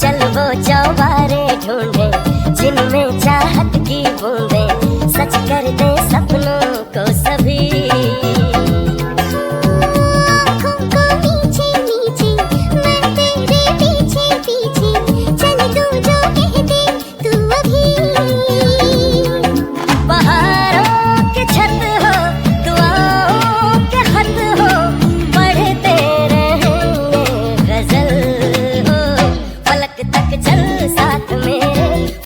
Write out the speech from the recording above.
चल वो चौबारे ढूंढे जिनमें चाहत की बूंदे सच कर दे सपनों को